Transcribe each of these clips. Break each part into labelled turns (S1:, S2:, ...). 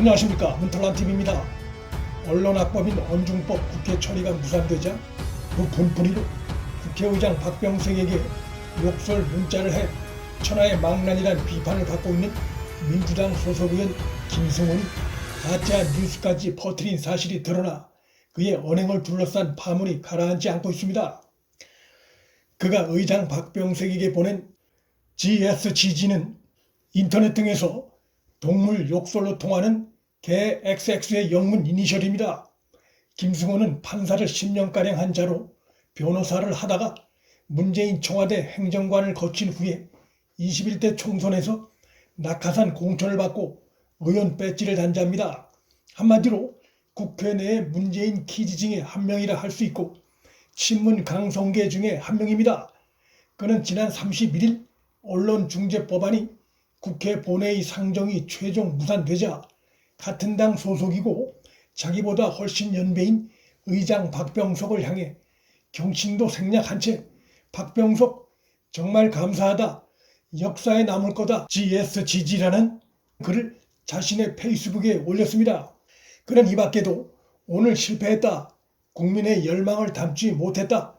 S1: 안녕하십니까, 문털란TV입니다. 언론악법인 언중법 국회 처리가 무산되자 그 분풀이로 국회의장 박병석에게 욕설 문자를 해 천하의 망난이란 비판을 받고 있는 민주당 소속 의원 김승훈이 가짜 뉴스까지 퍼뜨린 사실이 드러나 그의 언행을 둘러싼 파문이 가라앉지 않고 있습니다. 그가 의장 박병석에게 보낸 GSGG는 인터넷 등에서 동물 욕설로 통하는 개 XX의 영문 이니셜입니다. 김승호는 판사를 10년가량 한 자로 변호사를 하다가 문재인 청와대 행정관을 거친 후에 21대 총선에서 낙하산 공천을 받고 의원 배지를 단 자입니다. 한마디로 국회 내의 문재인 키즈 중에 한 명이라 할 수 있고 친문 강성계 중에 한 명입니다. 그는 지난 31일 언론중재법안이 국회 본회의 상정이 최종 무산되자 같은 당 소속이고 자기보다 훨씬 연배인 의장 박병석을 향해 경칭도 생략한 채 박병석 정말 감사하다, 역사에 남을 거다 GSGG라는 글을 자신의 페이스북에 올렸습니다. 그는 이 밖에도 오늘 실패했다, 국민의 열망을 담지 못했다,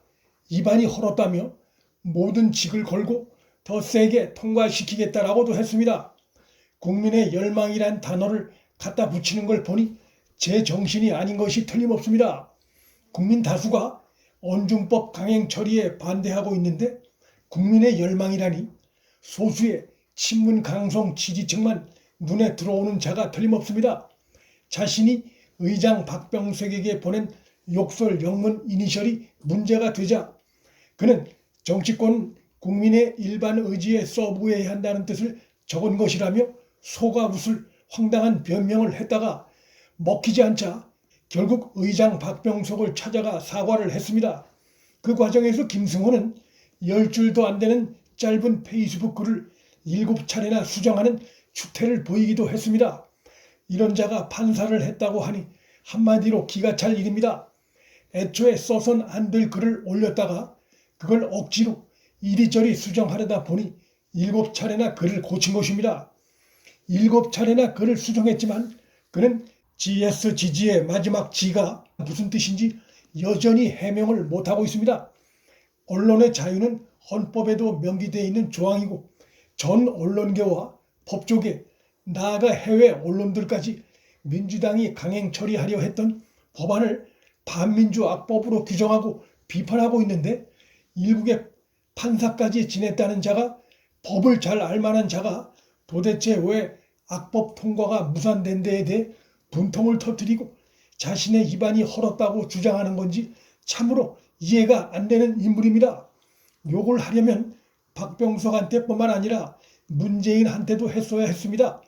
S1: 입안이 헐었다며 모든 직을 걸고 더 세게 통과시키겠다라고도 했습니다. 국민의 열망이란 단어를 갖다 붙이는 걸 보니 제 정신이 아닌 것이 틀림없습니다. 국민 다수가 언중법 강행 처리에 반대하고 있는데 국민의 열망이라니 소수의 친문 강성 지지층만 눈에 들어오는 자가 틀림없습니다. 자신이 의장 박병석에게 보낸 욕설 영문 이니셜이 문제가 되자 그는 정치권 국민의 일반 의지에 서브해야 한다는 뜻을 적은 것이라며 속아 웃을 황당한 변명을 했다가 먹히지 않자 결국 의장 박병석을 찾아가 사과를 했습니다. 그 과정에서 김승호는 10줄도 안 되는 짧은 페이스북 글을 7차례나 수정하는 추태를 보이기도 했습니다. 이런 자가 판사를 했다고 하니 한마디로 기가 찰 일입니다. 애초에 써선 안 될 글을 올렸다가 그걸 억지로 이리저리 수정하려다 보니 7차례나 글을 고친 것입니다. 7차례나 글을 수정했지만 그는 GSGG의 마지막 G가 무슨 뜻인지 여전히 해명을 못하고 있습니다. 언론의 자유는 헌법에도 명기되어 있는 조항이고 전 언론계와 법조계, 나아가 해외 언론들까지 민주당이 강행 처리하려 했던 법안을 반민주 악법으로 규정하고 비판하고 있는데 일국의 판사까지 지냈다는 자가, 법을 잘 알만한 자가 도대체 왜 악법 통과가 무산된 데에 대해 분통을 터뜨리고 자신의 입안이 헐었다고 주장하는 건지 참으로 이해가 안 되는 인물입니다. 욕을 하려면 박병석한테뿐만 아니라 문재인한테도 했어야 했습니다.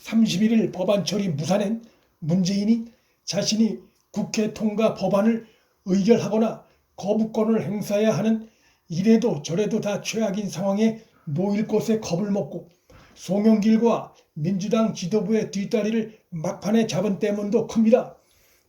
S1: 31일 법안 처리 무산엔 문재인이 자신이 국회 통과 법안을 의결하거나 거부권을 행사해야 하는 이래도 저래도 다 최악인 상황에 놓일 것에 겁을 먹고 송영길과 민주당 지도부의 뒷다리를 막판에 잡은 때문도 큽니다.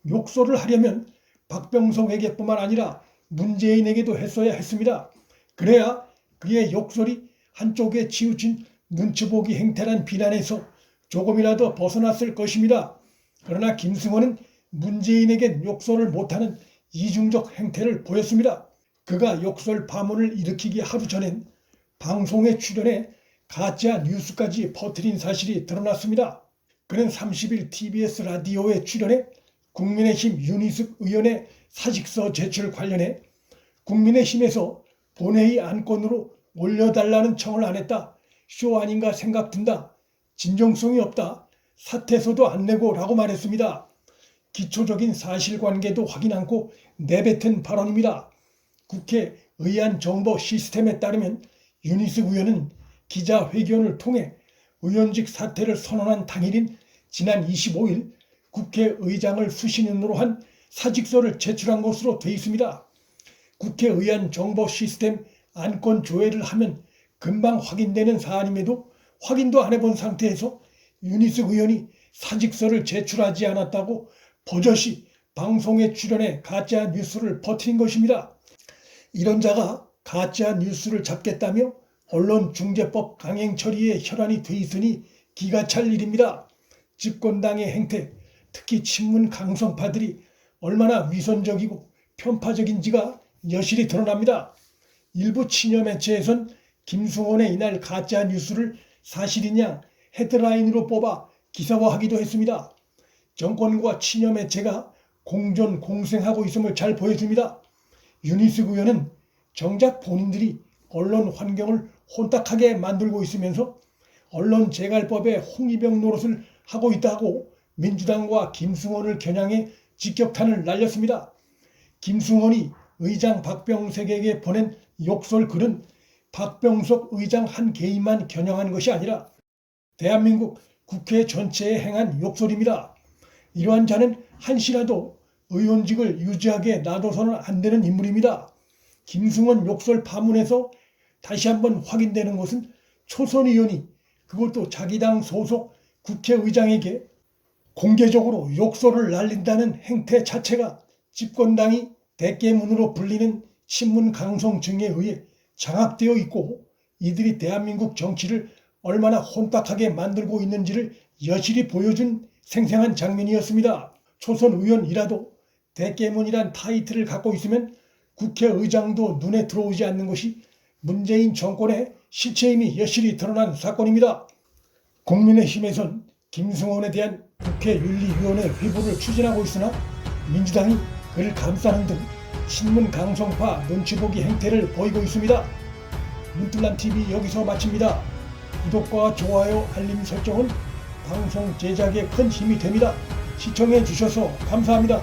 S1: 욕설을 하려면 박병석에게뿐만 아니라 문재인에게도 했어야 했습니다. 그래야 그의 욕설이 한쪽에 치우친 눈치보기 행태란 비난에서 조금이라도 벗어났을 것입니다. 그러나 김승호는 문재인에겐 욕설을 못하는 이중적 행태를 보였습니다. 그가 욕설 파문을 일으키기 하루 전엔 방송에 출연해 가짜 뉴스까지 퍼뜨린 사실이 드러났습니다. 그는 30일 TBS 라디오에 출연해 국민의힘 윤희숙 의원의 사직서 제출 관련해 국민의힘에서 본회의 안건으로 올려달라는 청을 안 했다, 쇼 아닌가 생각 든다, 진정성이 없다, 사퇴서도 안 내고 라고 말했습니다. 기초적인 사실관계도 확인 않고 내뱉은 발언입니다. 국회 의안 정보 시스템에 따르면 윤희숙 의원은 기자회견을 통해 의원직 사퇴를 선언한 당일인 지난 25일 국회의장을 수신인으로 한 사직서를 제출한 것으로 되어 있습니다. 국회 의안 정보 시스템 안건 조회를 하면 금방 확인되는 사안임에도 확인도 안 해본 상태에서 윤희숙 의원이 사직서를 제출하지 않았다고 버젓이 방송에 출연해 가짜 뉴스를 퍼뜨린 것입니다. 이런 자가 가짜 뉴스를 잡겠다며 언론중재법 강행 처리에 혈안이 돼 있으니 기가 찰 일입니다. 집권당의 행태, 특히 친문 강성파들이 얼마나 위선적이고 편파적인지가 여실히 드러납니다. 일부 친여 매체에선 김승원의 이날 가짜 뉴스를 사실인 양 헤드라인으로 뽑아 기사화하기도 했습니다. 정권과 친여 매체가 공존 공생하고 있음을 잘 보여줍니다. 윤희숙 의원은 정작 본인들이 언론 환경을 혼탁하게 만들고 있으면서 언론재갈법의 홍위병 노릇을 하고 있다고 민주당과 김승원을 겨냥해 직격탄을 날렸습니다. 김승원이 의장 박병석에게 보낸 욕설 글은 박병석 의장 한 개인만 겨냥한 것이 아니라 대한민국 국회 전체에 행한 욕설입니다. 이러한 자는 한시라도 의원직을 유지하게 놔둬서는 안 되는 인물입니다. 김승원 욕설 파문에서 다시 한번 확인되는 것은 초선 의원이, 그것도 자기 당 소속 국회의장에게 공개적으로 욕설을 날린다는 행태 자체가 집권당이 대깨문으로 불리는 친문 강성층에 의해 장악되어 있고, 이들이 대한민국 정치를 얼마나 혼탁하게 만들고 있는지를 여실히 보여준 생생한 장면이었습니다. 초선 의원이라도 대깨문이란 타이틀을 갖고 있으면 국회의장도 눈에 들어오지 않는 것이 문재인 정권의 실체임이 여실히 드러난 사건입니다. 국민의힘에선 김승원에 대한 국회윤리위원회 회부를 추진하고 있으나 민주당이 그를 감싸는 등 친문 강성파 눈치보기 행태를 보이고 있습니다. 문틀란TV 여기서 마칩니다. 구독과 좋아요, 알림 설정은 방송 제작에 큰 힘이 됩니다. 시청해 주셔서 감사합니다.